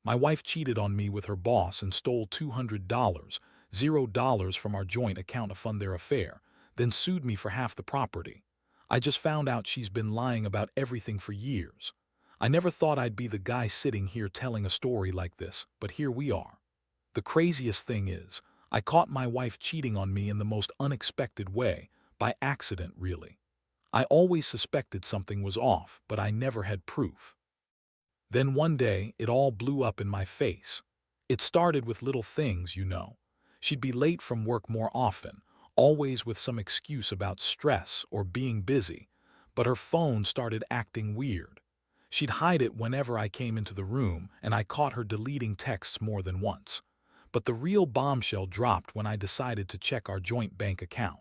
My wife cheated on me with her boss and stole $200, $0 from our joint account to fund their affair, then sued me for half the property. I just found out she's been lying about everything for years. I never thought I'd be the guy sitting here telling a story like this, but here we are. The craziest thing is, I caught my wife cheating on me in the most unexpected way, by accident really. I always suspected something was off, but I never had proof. Then one day, it all blew up in my face. It started with little things, you know. She'd be late from work more often, always with some excuse about stress or being busy, but her phone started acting weird. She'd hide it whenever I came into the room, and I caught her deleting texts more than once. But the real bombshell dropped when I decided to check our joint bank account.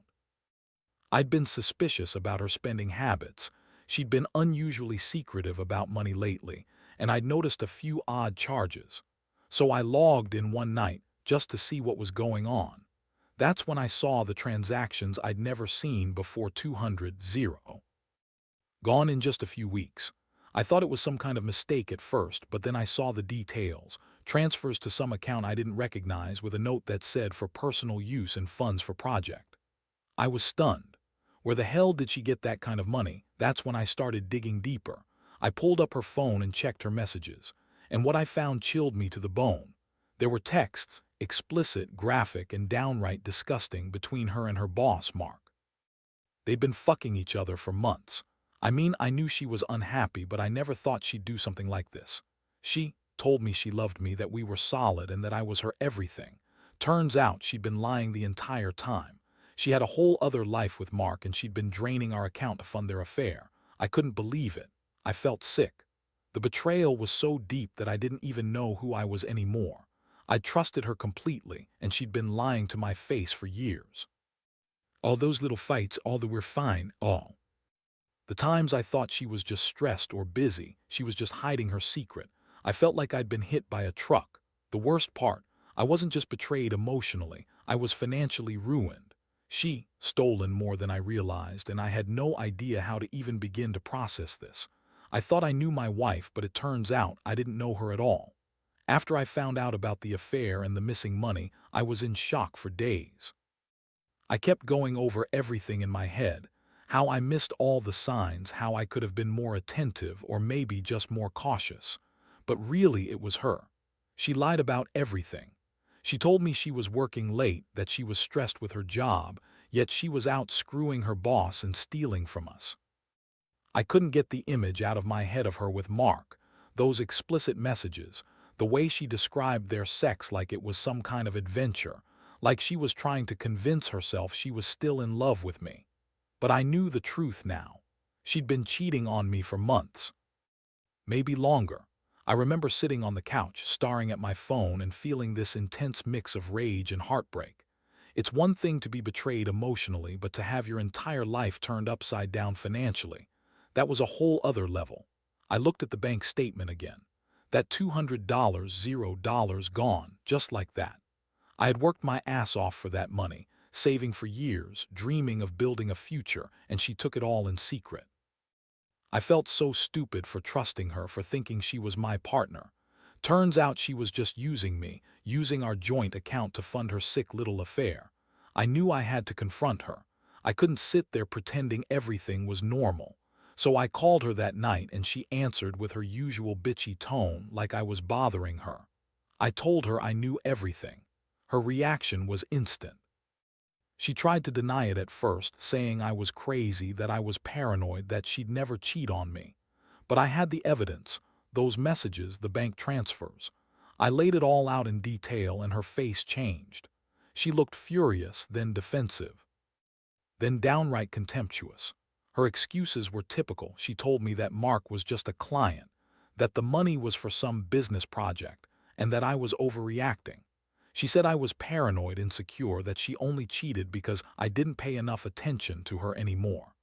I'd been suspicious about her spending habits. She'd been unusually secretive about money lately, and I'd noticed a few odd charges. So I logged in one night just to see what was going on. That's when I saw the transactions I'd never seen before. 200 gone in just a few weeks. I thought it was some kind of mistake at first, but then I saw the details. Transfers to some account I didn't recognize with a note that said for personal use and funds for project. I was stunned. Where the hell did she get that kind of money? That's when I started digging deeper. I pulled up her phone and checked her messages, and what I found chilled me to the bone. There were texts, explicit, graphic, and downright disgusting, between her and her boss, Mark. They'd been fucking each other for months. I mean, I knew she was unhappy, but I never thought she'd do something like this. She told me she loved me, that we were solid, and that I was her everything. Turns out she'd been lying the entire time. She had a whole other life with Mark, and she'd been draining our account to fund their affair. I couldn't believe it. I felt sick. The betrayal was so deep that I didn't even know who I was anymore. I'd trusted her completely, and she'd been lying to my face for years. All those little fights, all the "we're fine," all. The times I thought she was just stressed or busy, she was just hiding her secret. I felt like I'd been hit by a truck. The worst part, I wasn't just betrayed emotionally, I was financially ruined. She stolen more than I realized, and I had no idea how to even begin to process this. I thought I knew my wife, but it turns out I didn't know her at all. After I found out about the affair and the missing money, I was in shock for days. I kept going over everything in my head, how I missed all the signs, how I could have been more attentive or maybe just more cautious. But really it was her. She lied about everything. She told me she was working late, that she was stressed with her job, yet she was out screwing her boss and stealing from us. I couldn't get the image out of my head of her with Mark, those explicit messages, the way she described their sex like it was some kind of adventure, like she was trying to convince herself she was still in love with me. But I knew the truth now. She'd been cheating on me for months. Maybe longer. I remember sitting on the couch, staring at my phone and feeling this intense mix of rage and heartbreak. It's one thing to be betrayed emotionally, but to have your entire life turned upside down financially, that was a whole other level. I looked at the bank statement again. That $200, $0 gone, just like that. I had worked my ass off for that money, saving for years, dreaming of building a future, and she took it all in secret. I felt so stupid for trusting her, for thinking she was my partner. Turns out she was just using me, using our joint account to fund her sick little affair. I knew I had to confront her. I couldn't sit there pretending everything was normal. So I called her that night, and she answered with her usual bitchy tone, like I was bothering her. I told her I knew everything. Her reaction was instant. She tried to deny it at first, saying I was crazy, that I was paranoid, that she'd never cheat on me. But I had the evidence, those messages, the bank transfers. I laid it all out in detail, and her face changed. She looked furious, then defensive, then downright contemptuous. Her excuses were typical. She told me that Mark was just a client, that the money was for some business project, and that I was overreacting. She said I was paranoid, insecure, that she only cheated because I didn't pay enough attention to her anymore.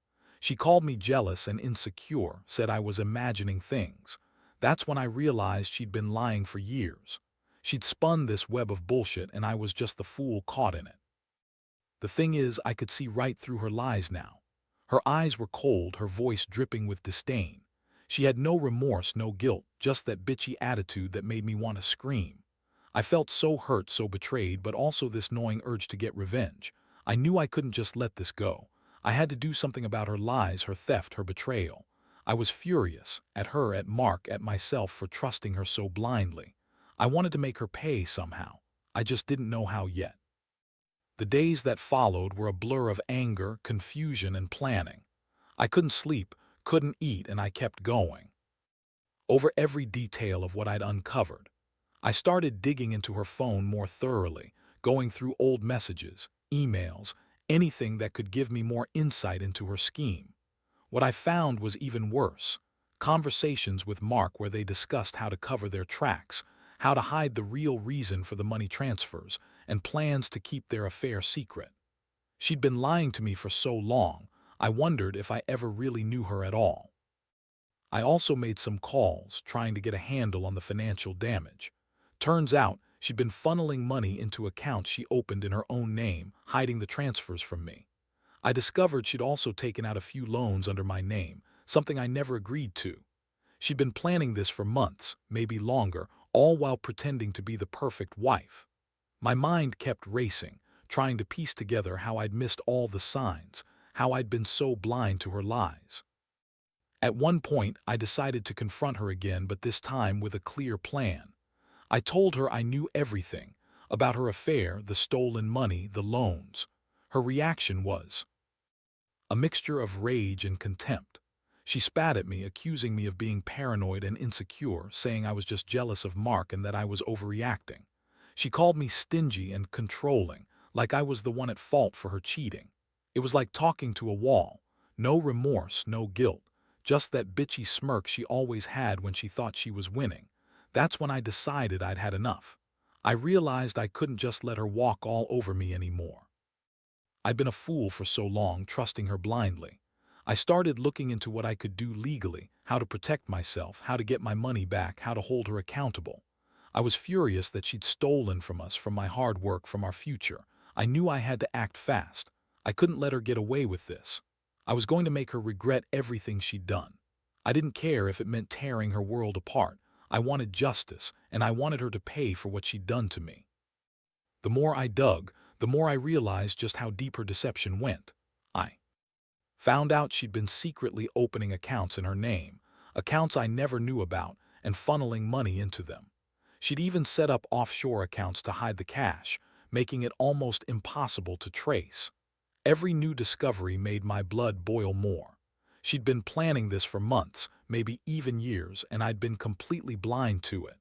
She called me jealous and insecure, said I was imagining things. That's when I realized she'd been lying for years. She'd spun this web of bullshit, and I was just the fool caught in it. The thing is, I could see right through her lies now. Her eyes were cold, her voice dripping with disdain. She had no remorse, no guilt, just that bitchy attitude that made me want to scream. I felt so hurt, so betrayed, but also this gnawing urge to get revenge. I knew I couldn't just let this go. I had to do something about her lies, her theft, her betrayal. I was furious, at her, at Mark, at myself for trusting her so blindly. I wanted to make her pay somehow. I just didn't know how yet. The days that followed were a blur of anger, confusion, and planning. I couldn't sleep, couldn't eat, and I kept going over every detail of what I'd uncovered. I started digging into her phone more thoroughly, going through old messages, emails, anything that could give me more insight into her scheme. What I found was even worse. Conversations with Mark where they discussed how to cover their tracks, how to hide the real reason for the money transfers, and plans to keep their affair secret. She'd been lying to me for so long, I wondered if I ever really knew her at all. I also made some calls, trying to get a handle on the financial damage. Turns out, she'd been funneling money into accounts she opened in her own name, hiding the transfers from me. I discovered she'd also taken out a few loans under my name, something I never agreed to. She'd been planning this for months, maybe longer, all while pretending to be the perfect wife. My mind kept racing, trying to piece together how I'd missed all the signs, how I'd been so blind to her lies. At one point, I decided to confront her again, but this time with a clear plan. I told her I knew everything about her affair, the stolen money, the loans. Her reaction was a mixture of rage and contempt. She spat at me, accusing me of being paranoid and insecure, saying I was just jealous of Mark and that I was overreacting. She called me stingy and controlling, like I was the one at fault for her cheating. It was like talking to a wall. No remorse, no guilt, just that bitchy smirk she always had when she thought she was winning. That's when I decided I'd had enough. I realized I couldn't just let her walk all over me anymore. I'd been a fool for so long, trusting her blindly. I started looking into what I could do legally, how to protect myself, how to get my money back, how to hold her accountable. I was furious that she'd stolen from us, from my hard work, from our future. I knew I had to act fast. I couldn't let her get away with this. I was going to make her regret everything she'd done. I didn't care if it meant tearing her world apart. I wanted justice, and I wanted her to pay for what she'd done to me. The more I dug, the more I realized just how deep her deception went. I found out she'd been secretly opening accounts in her name, accounts I never knew about, and funneling money into them. She'd even set up offshore accounts to hide the cash, making it almost impossible to trace. Every new discovery made my blood boil more. She'd been planning this for months, maybe even years, and I'd been completely blind to it.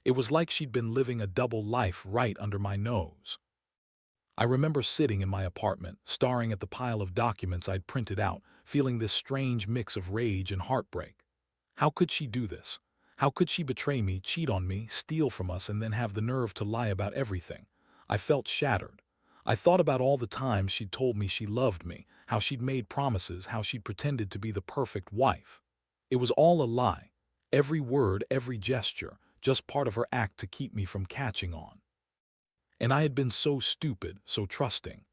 It was like she'd been living a double life right under my nose. I remember sitting in my apartment, staring at the pile of documents I'd printed out, feeling this strange mix of rage and heartbreak. How could she do this? How could she betray me, cheat on me, steal from us, and then have the nerve to lie about everything? I felt shattered. I thought about all the times she'd told me she loved me, how she'd made promises, how she'd pretended to be the perfect wife. It was all a lie. Every word, every gesture, just part of her act to keep me from catching on. And I had been so stupid, so trusting.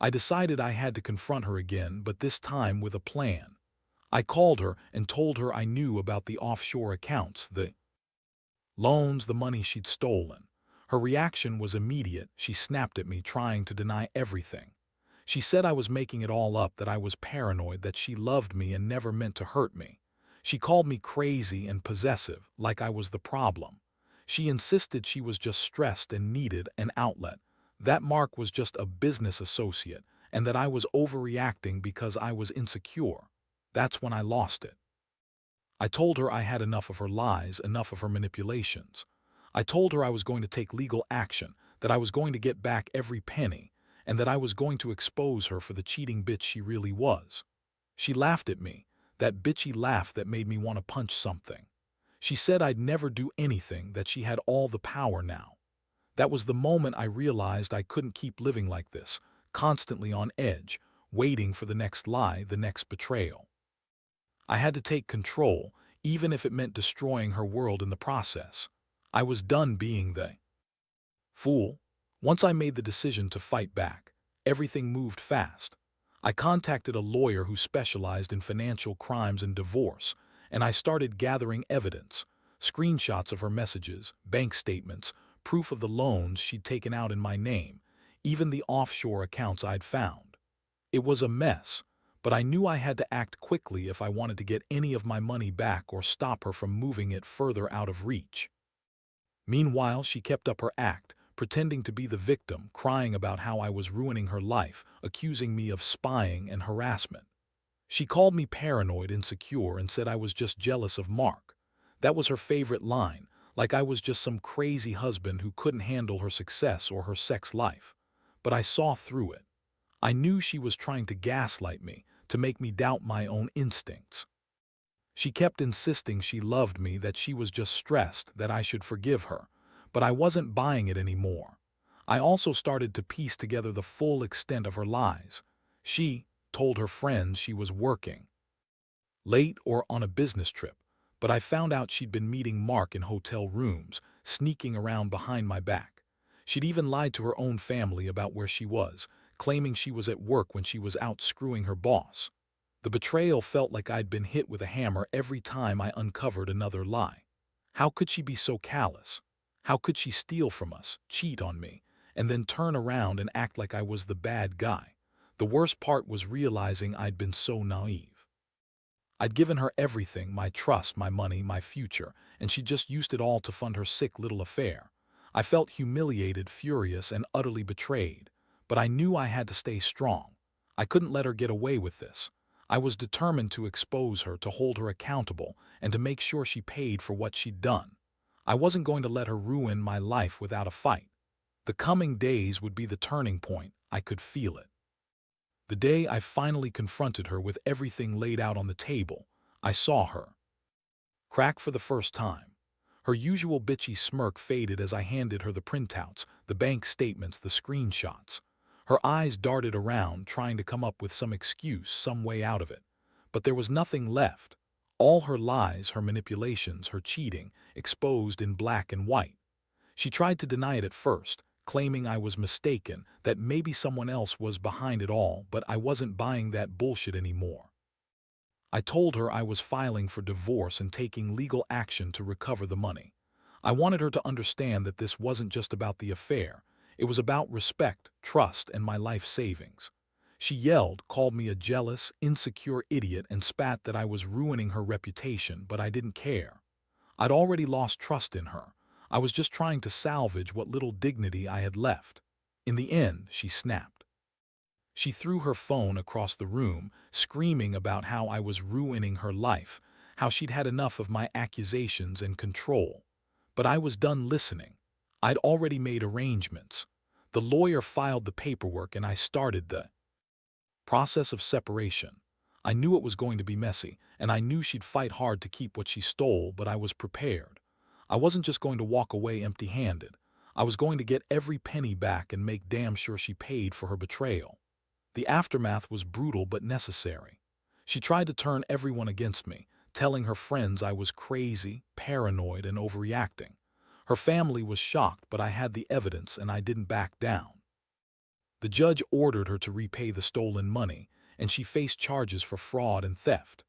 I decided I had to confront her again, but this time with a plan. I called her and told her I knew about the offshore accounts, the loans, the money she'd stolen. Her reaction was immediate. She snapped at me, trying to deny everything. She said I was making it all up, that I was paranoid, that she loved me and never meant to hurt me. She called me crazy and possessive, like I was the problem. She insisted she was just stressed and needed an outlet, that Mark was just a business associate, and that I was overreacting because I was insecure. That's when I lost it. I told her I had enough of her lies, enough of her manipulations. I told her I was going to take legal action, that I was going to get back every penny, and that I was going to expose her for the cheating bitch she really was. She laughed at me, that bitchy laugh that made me want to punch something. She said I'd never do anything, that she had all the power now. That was the moment I realized I couldn't keep living like this, constantly on edge, waiting for the next lie, the next betrayal. I had to take control, even if it meant destroying her world in the process. I was done being the fool. Once I made the decision to fight back, everything moved fast. I contacted a lawyer who specialized in financial crimes and divorce, and I started gathering evidence, screenshots of her messages, bank statements, proof of the loans she'd taken out in my name, even the offshore accounts I'd found. It was a mess, but I knew I had to act quickly if I wanted to get any of my money back or stop her from moving it further out of reach. Meanwhile, she kept up her act, pretending to be the victim, crying about how I was ruining her life, accusing me of spying and harassment. She called me paranoid, insecure, and said I was just jealous of Mark. That was her favorite line, like I was just some crazy husband who couldn't handle her success or her sex life. But I saw through it. I knew she was trying to gaslight me, to make me doubt my own instincts. She kept insisting she loved me, that she was just stressed, that I should forgive her. But I wasn't buying it anymore. I also started to piece together the full extent of her lies. She told her friends she was working late or on a business trip, but I found out she'd been meeting Mark in hotel rooms, sneaking around behind my back. She'd even lied to her own family about where she was, claiming she was at work when she was out screwing her boss. The betrayal felt like I'd been hit with a hammer every time I uncovered another lie. How could she be so callous? How could she steal from us, cheat on me, and then turn around and act like I was the bad guy? The worst part was realizing I'd been so naive. I'd given her everything, my trust, my money, my future, and she just used it all to fund her sick little affair. I felt humiliated, furious, and utterly betrayed, but I knew I had to stay strong. I couldn't let her get away with this. I was determined to expose her, to hold her accountable, and to make sure she paid for what she'd done. I wasn't going to let her ruin my life without a fight. The coming days would be the turning point. I could feel it. The day I finally confronted her with everything laid out on the table, I saw her crack for the first time. Her usual bitchy smirk faded as I handed her the printouts, the bank statements, the screenshots. Her eyes darted around, trying to come up with some excuse, some way out of it. But there was nothing left. All her lies, her manipulations, her cheating, exposed in black and white. She tried to deny it at first, claiming I was mistaken, that maybe someone else was behind it all, but I wasn't buying that bullshit anymore. I told her I was filing for divorce and taking legal action to recover the money. I wanted her to understand that this wasn't just about the affair. It was about respect, trust, and my life savings. She yelled, called me a jealous, insecure idiot, and spat that I was ruining her reputation, but I didn't care. I'd already lost trust in her. I was just trying to salvage what little dignity I had left. In the end, she snapped. She threw her phone across the room, screaming about how I was ruining her life, how she'd had enough of my accusations and control. But I was done listening. I'd already made arrangements. The lawyer filed the paperwork and I started the process of separation. I knew it was going to be messy, and I knew she'd fight hard to keep what she stole, but I was prepared. I wasn't just going to walk away empty-handed. I was going to get every penny back and make damn sure she paid for her betrayal. The aftermath was brutal but necessary. She tried to turn everyone against me, telling her friends I was crazy, paranoid, and overreacting. Her family was shocked, but I had the evidence and I didn't back down. The judge ordered her to repay the stolen money, and she faced charges for fraud and theft.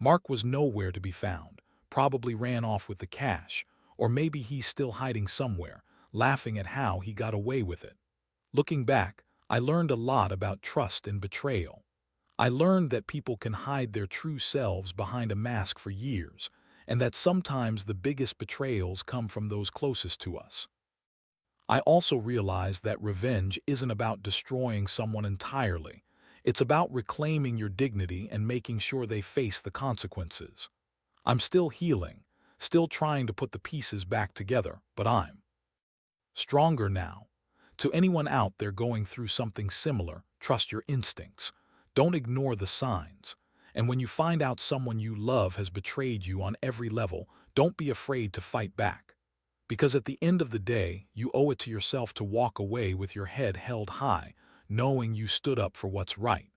Mark was nowhere to be found, probably ran off with the cash, or maybe he's still hiding somewhere, laughing at how he got away with it. Looking back, I learned a lot about trust and betrayal. I learned that people can hide their true selves behind a mask for years, and that sometimes the biggest betrayals come from those closest to us. I also realized that revenge isn't about destroying someone entirely. It's about reclaiming your dignity and making sure they face the consequences. I'm still healing, still trying to put the pieces back together, but I'm stronger now. To anyone out there going through something similar, trust your instincts. Don't ignore the signs. And when you find out someone you love has betrayed you on every level, don't be afraid to fight back. Because at the end of the day, you owe it to yourself to walk away with your head held high, knowing you stood up for what's right.